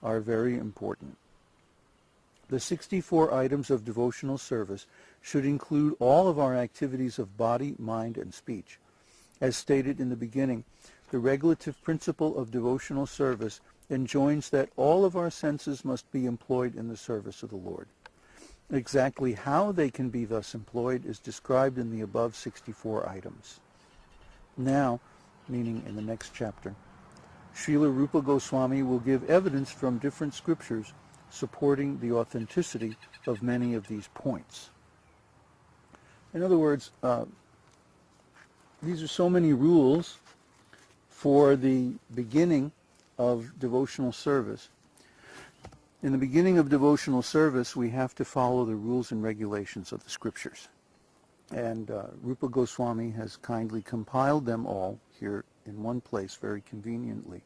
are very important. The 64 items of devotional service should include all of our activities of body, mind, and speech. As stated in the beginning, the regulative principle of devotional service enjoins that all of our senses must be employed in the service of the Lord. Exactly how they can be thus employed is described in the above 64 items. Now, meaning in the next chapter, Śrīla Rūpa Gosvāmī will give evidence from different scriptures supporting the authenticity of many of these points. In other words, these are so many rules for the beginning of devotional service. In the beginning of devotional service, we have to follow the rules and regulations of the scriptures. And Rupa Gosvāmī has kindly compiled them all here in one place very conveniently,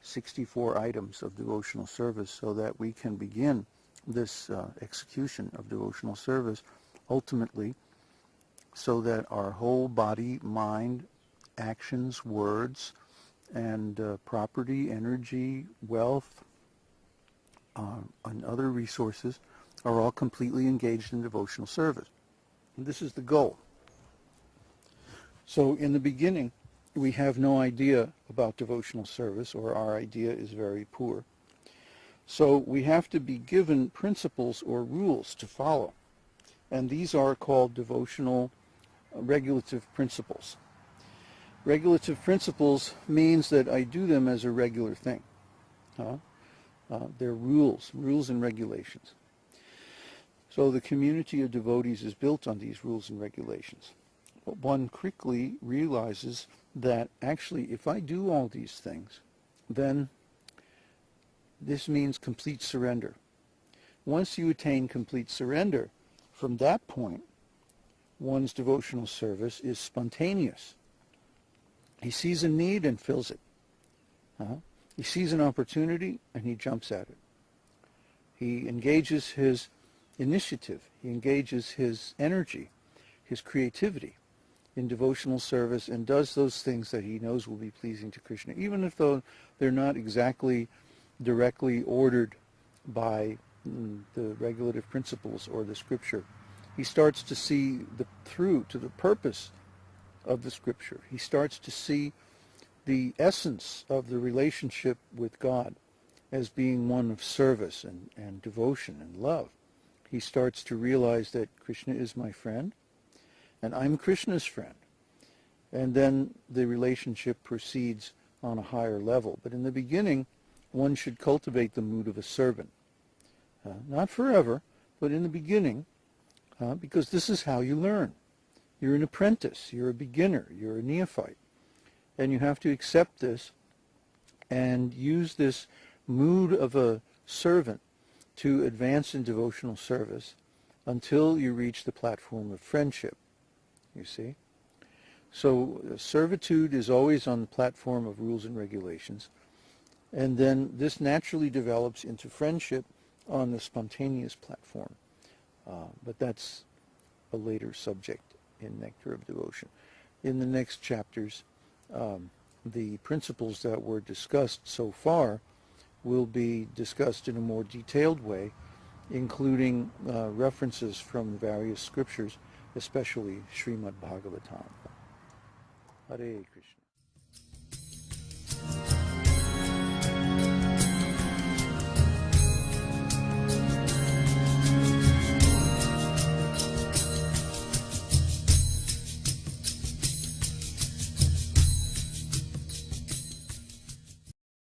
64 items of devotional service, so that we can begin this execution of devotional service ultimately so that our whole body, mind, actions, words, and property, energy, wealth, and other resources are all completely engaged in devotional service. And this is the goal. So in the beginning, we have no idea about devotional service, or our idea is very poor. So we have to be given principles or rules to follow. And these are called devotional regulative principles. Regulative principles means that I do them as a regular thing. They're rules and regulations. So the community of devotees is built on these rules and regulations. But one quickly realizes that actually if I do all these things, then this means complete surrender. Once you attain complete surrender, from that point, one's devotional service is spontaneous. He sees a need and fills it. He sees an opportunity and he jumps at it. He engages his initiative. He engages his energy, his creativity in devotional service, and does those things that he knows will be pleasing to Krishna, even if though they're not exactly directly ordered by the regulative principles or the scripture. He starts to see through to the purpose of the scripture. He starts to see the essence of the relationship with God as being one of service and devotion and love. He starts to realize that Krishna is my friend, and I'm Krishna's friend. And then the relationship proceeds on a higher level. But in the beginning, one should cultivate the mood of a servant. Not forever, but in the beginning, because this is how you learn. You're an apprentice, you're a beginner, you're a neophyte. And you have to accept this and use this mood of a servant to advance in devotional service until you reach the platform of friendship, you see. So servitude is always on the platform of rules and regulations, and then this naturally develops into friendship on the spontaneous platform. But that's a later subject in Nectar of Devotion. In the next chapters, the principles that were discussed so far will be discussed in a more detailed way, including references from various scriptures, especially Śrīmad-Bhāgavatam. Hare Krishna.